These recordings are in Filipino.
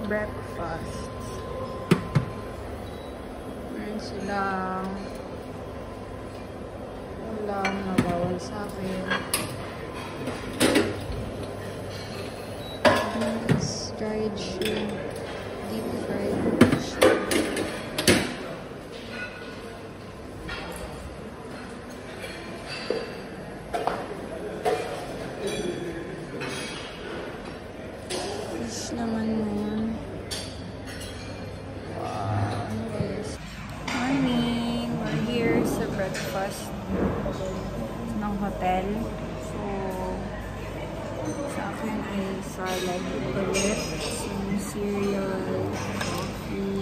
breakfast. Meron silang ulam na bawal sa akin. Beans, dried shrimp, deep fried shrimp. Fish naman yun. Wow, nice. Morning! We're here sa breakfast ng hotel. So, sa akin ay salad ulit, some cereal, coffee,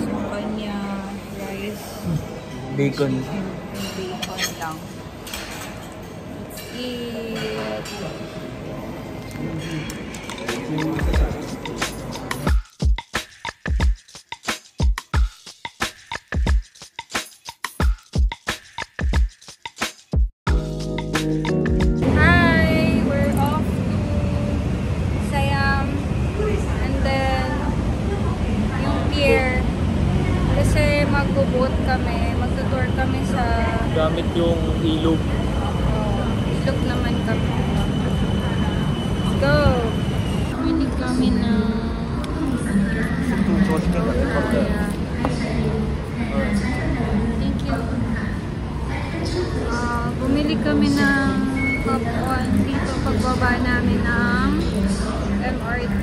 sa kanya, rice, bacon. chicken, and bacon lang. Let's eat! Mag-boat kami, magtutour kami sa... Gamit yung ilog. Ilog naman kami. Let's go! Bumili kami na... Thank you. Bumili kami ng popcorn dito pagbaba namin ng MRT.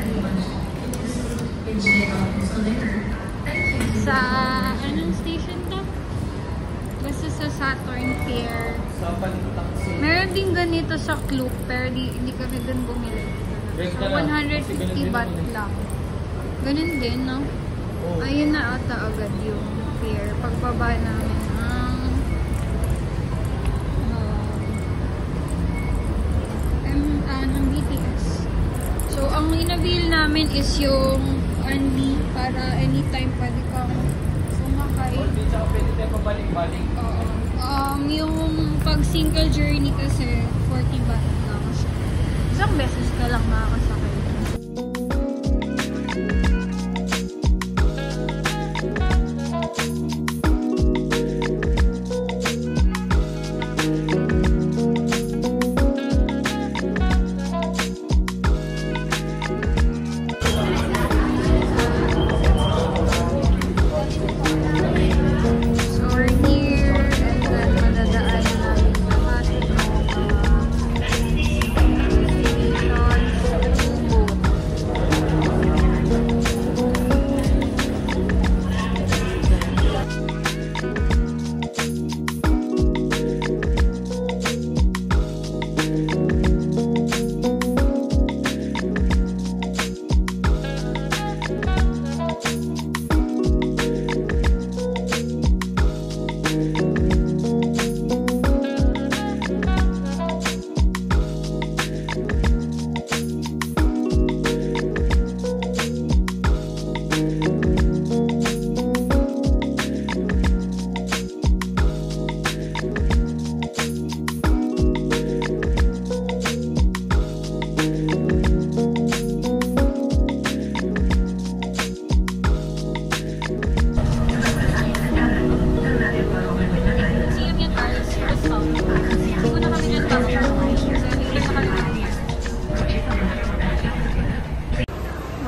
Sa anong station to? Basta sa Saturn Pier. Meron din ganito sa Klook, pero hindi kami dun bumili. So, 150 baht lang. Ganun din, no? Ayun na ata agad yung pier. Pagbaba namin ng BTS. So, ang inabil namin is yung only para anytime pwede kang sumakay. Pwede tayo pabalik-balik. Yung pag single journey kasi 40 baht lang siya. Isang beses ka lang makakasakay.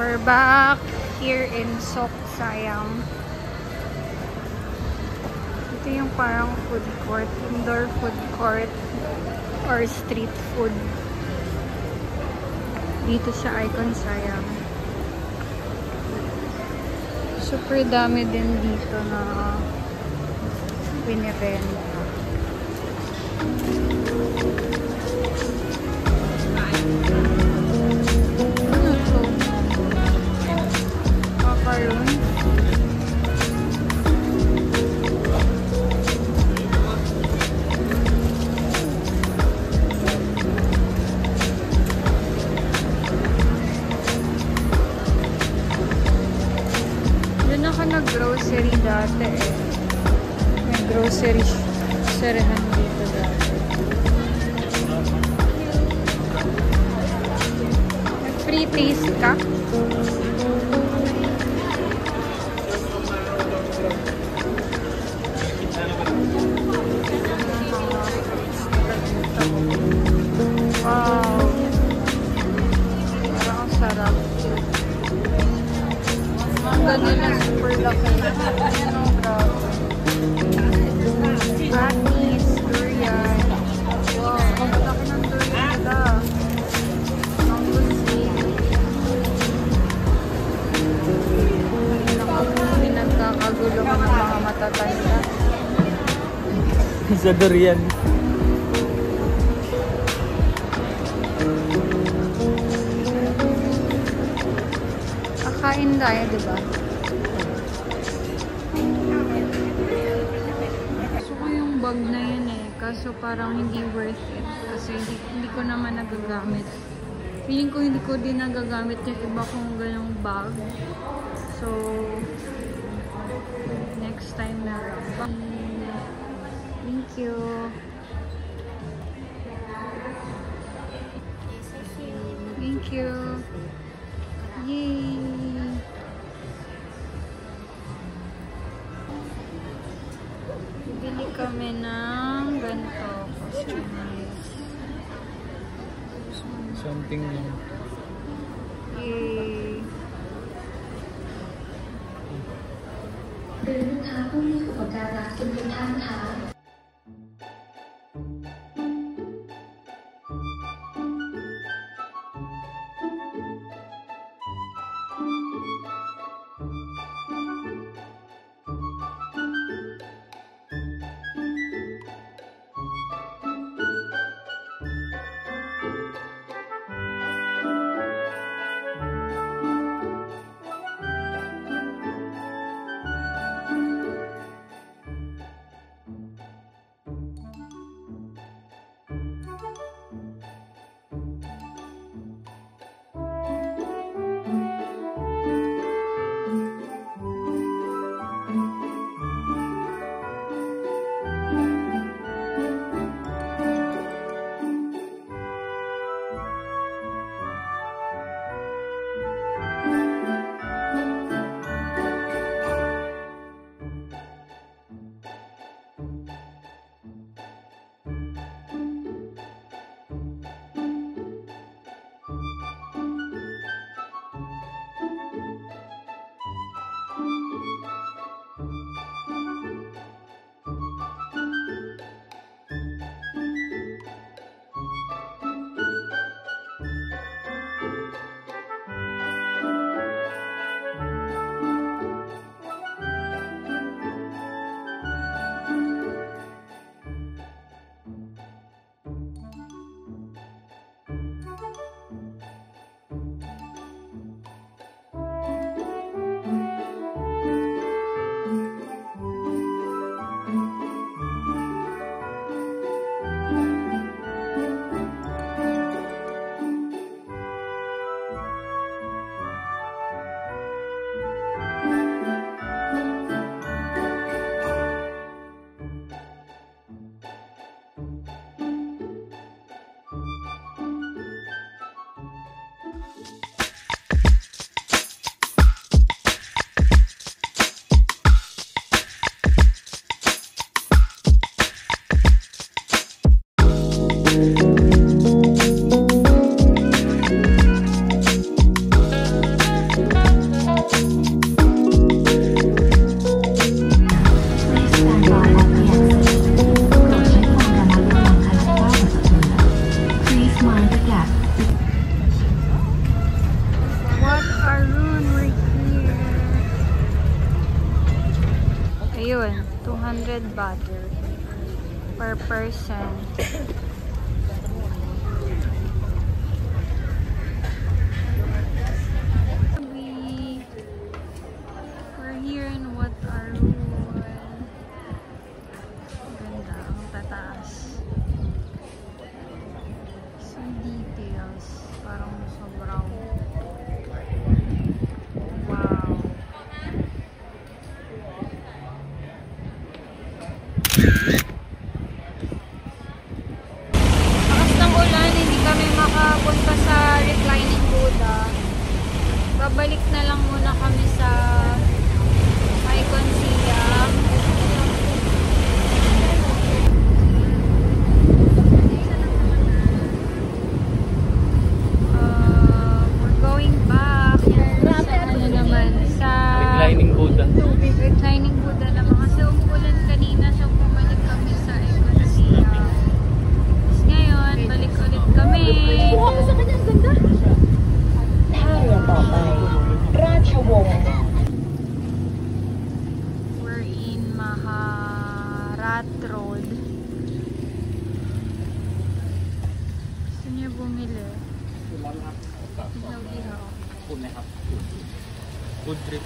We're back here in Sok Sayam. Ito yung parang food court, indoor food court or street food dito sa Icon Sayam. Super dami din dito na binibenta. Nag-grocery dati eh. May grocery sarahan dito dati. May free taste ka? ganda. Mangga nila super laki. Ayan o, grabe. Anis, durian. Wow, ang laki ng durian nila. Mango seed. Pinagkakagulo ka ng mga matatanda. Sa durian. Kakain tayo, diba? Gusto ko yung bag na yun eh. Kaso parang hindi worth it. Kasi hindi ko naman nagagamit. Feeling ko hindi ko din nagagamit yung iba kong ganong bag. So, next time na lang. Thank you. Thank you. Yay! Bili kami ng ganito. Customized. Something lang. Yay! หรือลูกค้าผู้มีอุปการะทุกท่านคะ Ayun, 200 butter per person. We're here in Wat Arun. Ganda, ang tataas. Some details, parang sobrang wow. Lakas ng ulan, hindi kami makapunta sa reclining Buddha. Babalik na lang muna kami sa Icon Siam. We're going back. Buddha. Reclining Buddha naman kasi umuulan kanina so bumalik kami sa Ecosia. Tapos ngayon, balik ulit kami. Kuha ko sa kanya, ang ganda. Areaต่อไปราชวงศ์ We're in Maharat Road. Gusto niyo bumili? Ihaw-ihaw. คุณนะครับคุณทริป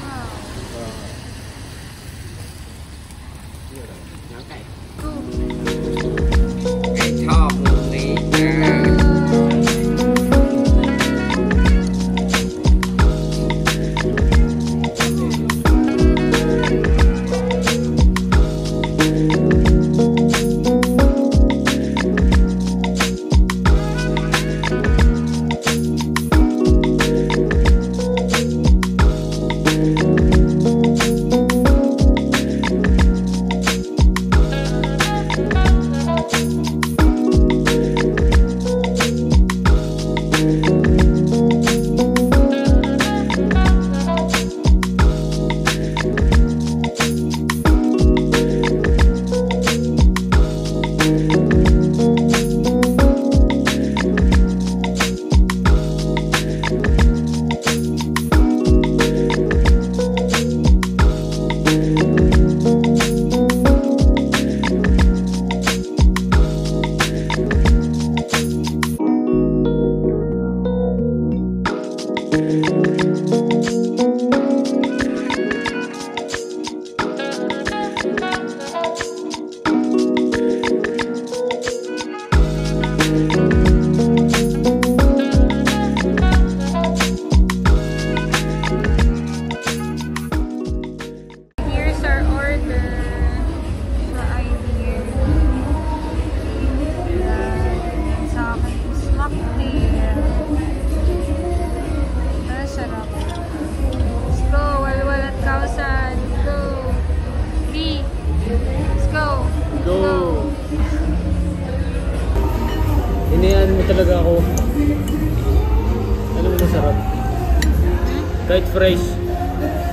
Wow. น้ำไก่ Go. ชอบเลยจ้า Here's our order. Sa idea. Sa akin is mocktail. Ah, sarap. Let's go. Walwal at kausan. Go. Three. Let's go. Go! Inayan mo talaga ako. Ano mo masarap? Kahit fresh.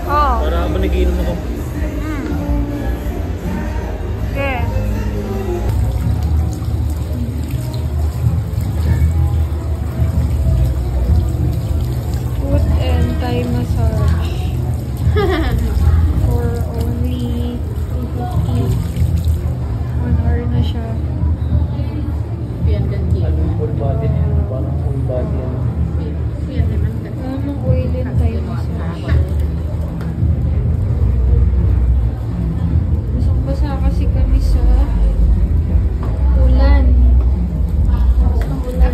Oh. Para managinom ako. Okay. Foot and Thai massage. For only 250. 1 hour na siya. เปลี่ยนกันกี่ Ano yung full body niya? Parang full body yan. เปลี่ยนให้มันแบบ Tamang oil and Thai massage. Basang-basa kasi kami sa ulan. Basang ulan.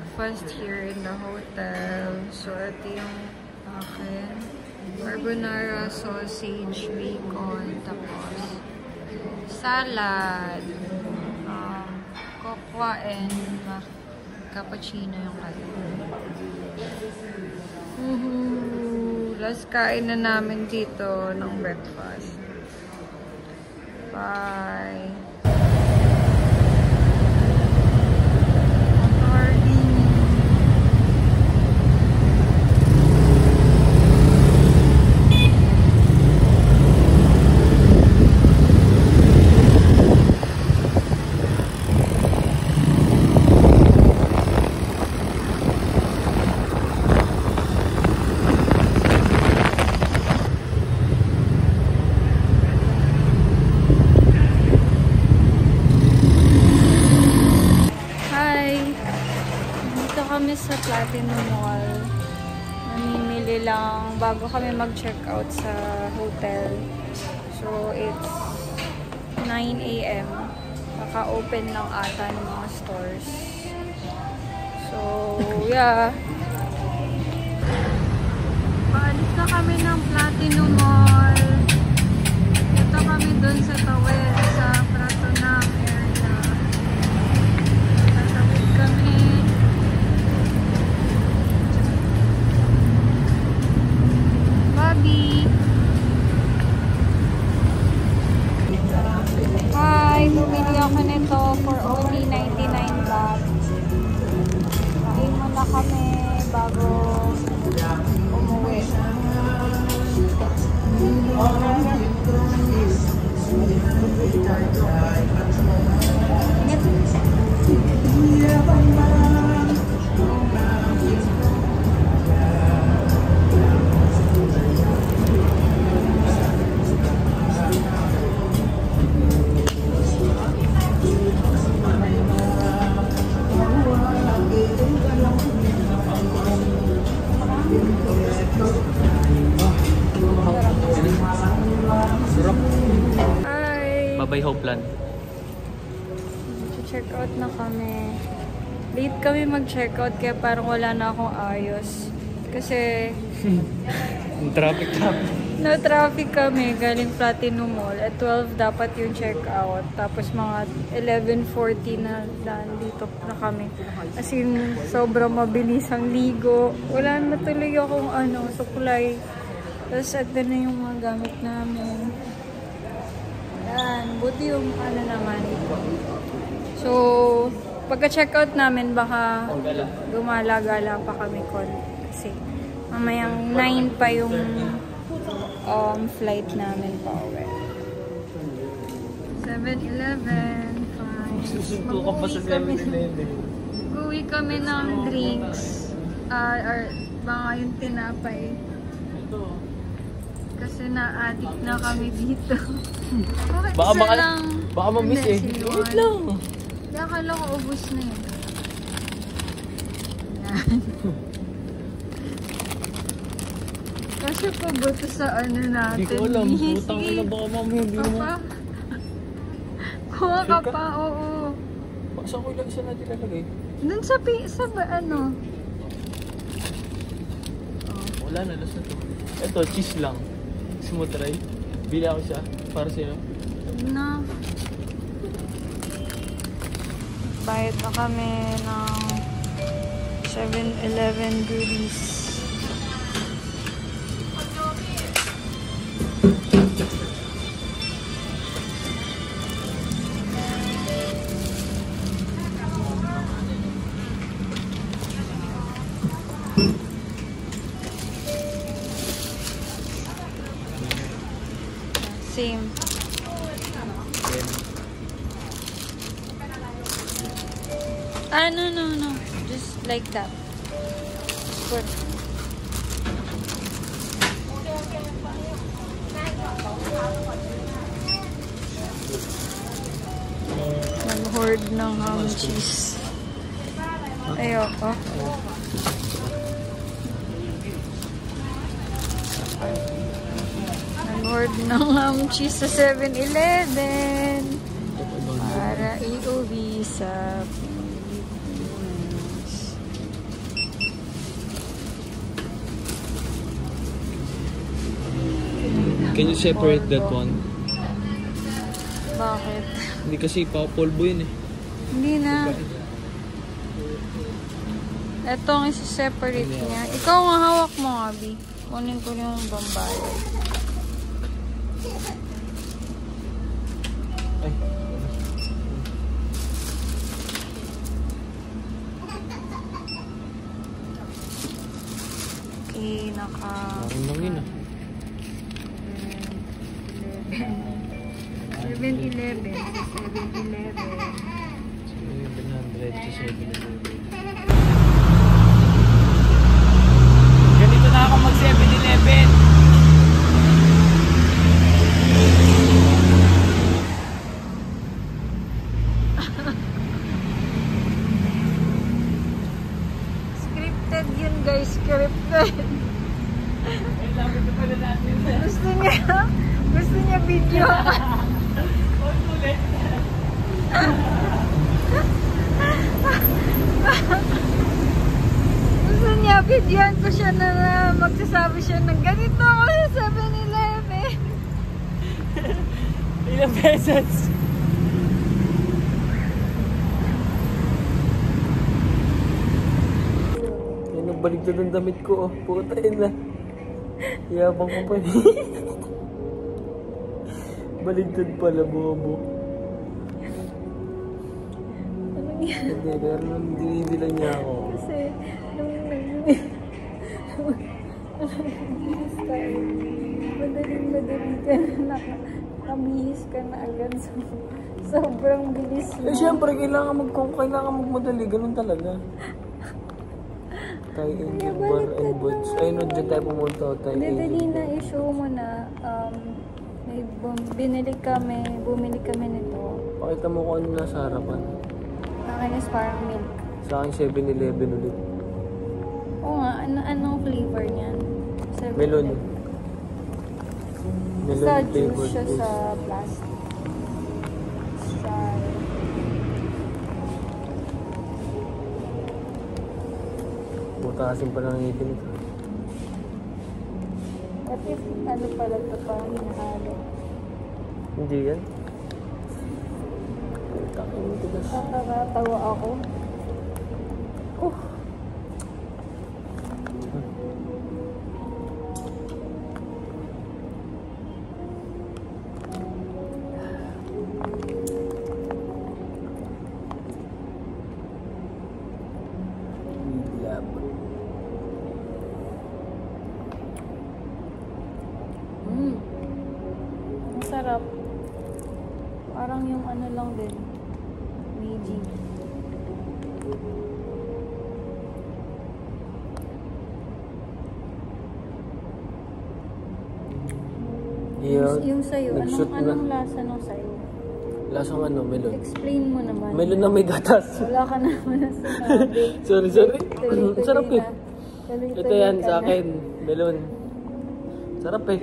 breakfast here in the hotel. So, ito yung akin. Carbonara, sausage, bacon, tapos salad, cocoa, and cappuccino yung kayo. Last kain na namin dito ng breakfast. Bye! Kami sa Platinum Mall. Namimili lang bago kami mag-check out sa hotel. So, it's 9 AM. Kaka-open lang ata ng mga stores. So, yeah. Paalis na kami ng Platinum Mall. Ito kami dun sa Tawid, sa Pratunam area. Tatawid kami. Hi! Bumili ako nito for only 99 baht. Kain muna kami bago umuwi. Babay Hopeland. Check out na kami. Late kami mag-check out kaya parang wala na akong ayos. Kasi Traffic. no traffic kami galing Platinum Mall. At 12 dapat yung check out. Tapos mga 11:40 na dito na kami. As in, sobrang mabilis ang ligo. Wala na tuloy akong supply. Tapos ito na yung mga gamit namin. Yan. Buti yung naman. So, pagka-checkout namin, baka gumala-gala pa kami kasi mamayang 9 pa yung flight namin pa uwi. 7-Eleven. Mag-uwi kami ng drinks. Or mga yung tinapay. Kasi na-addict na kami dito. Baka ma-miss eh. Wait lang. Kaya akala ko ubos na yun. Yan. Kasi pa ba ito sa natin? Hindi ko alam. Putang ina, baka mamaya hindi mo. Kuha ka pa, oo. Saan ko ilang isa natin lalagay? Dun sa Wala na, last na to. Ito, cheese lang. Gusto mo try? Bili ako siya. Para sa'yo. Na. Bayad na kami ng 7-Eleven goodies. Same. No. Just like that. Good. Nag-hoard ng ham cheese. Ayoko. Nag-hoard ng ham cheese sa 7-Eleven para iuwi sa Philippines. Can you separate that one? Bakit? Hindi kasi papolvo yun eh. Hindi na. Ito ang isi-separate niya. Ikaw nga hawak mo, Abby. Kunin ko yung bambayad. Ay. Okay, naka... Parang lang yun ah. 7-Eleven. 7-Eleven. 700 to 7-Eleven. Ganito na ako mag 7-Eleven. Scripted yun, guys. Scripted. Gusto niya video. Gusto niya videoan ko siya na magsasabi siya ng ganito ako sa 7-Eleven. Ilang pesos? Yan ang baligtad ng damit ko oh. Puta na. Yabang ko pa eh. Baligtad pala, bobo. Hindi, pero nung dinibilan niya ako. Kasi, nung madaling ka na, nakabihis ka na agad. Sobrang bilis mo. Eh, syempre, kailangan magmadali. Ganun talaga. Tayo Indian bar and boots. Ay, no, dyan tayo pumunta. Hindi, dali na i-show mo na may bumili kami nito. Pakita mo kung ano nasa harapan. Akin is parang milk. Sa akin 7-Eleven ulit. Oo nga, anong flavor niyan? Melon. Melon Sa flavored juice siya juice. sa plastic. Straw. Butasin pa ng ngipin ito. What if ano pala ito parang hinahalo? Hindi yan. Takin mo tigas. Nakakatawa ako. Masarap. Parang yung ano lang din. Meiji. Yung sayo, anong lasa ng sayo? Lasang ano, melon. Explain mo naman. Melon na may gatas. Wala ka naman na sinabi. Sorry. Tuloy-tuloy Sarap eh. na. Tuloy-tuloy Ito yan ka sa na. akin. Melon. Sarap eh.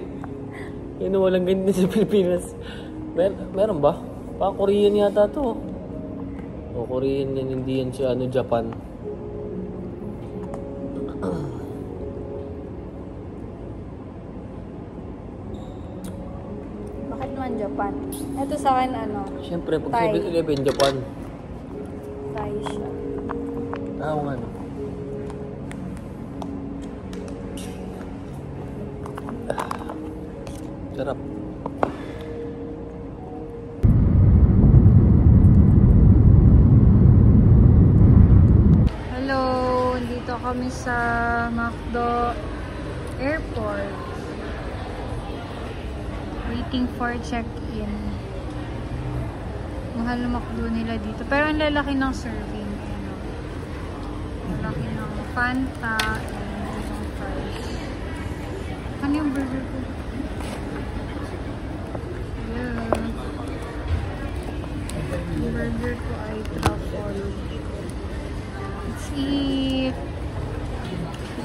Yan walang ganito sa Pilipinas. Meron ba? Pa Korean yata to. O Korean yan, hindi yan siya Japan. Bakit naman Japan? Ito sa akin ano? Siyempre, pag Thai. 7-Eleven, Japan. Thai siya. Oo nga no. Sarap. Hello! Dito kami sa McDo Airport. Waiting for check-in. Mahal na McDo nila dito. Pero ang lalaki ng serving. Ano? Lalaki ng Fanta and yung fries. Ano yung burger ko? Yeah. Yung burger ko ay truffle. Let's eat!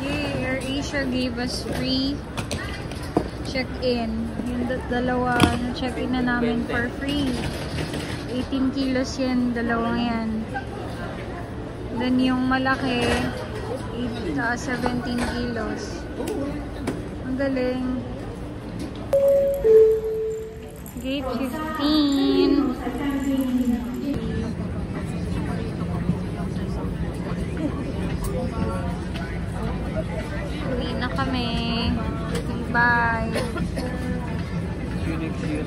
Yay! AirAsia gave us free check-in. Yung dalawa na check-in na namin for free. 18 kilos yan, dalawang yan. Then yung malaki, 17 kilos. Ang galing. Gate 15. Uwi na kami. Bye. See you next year.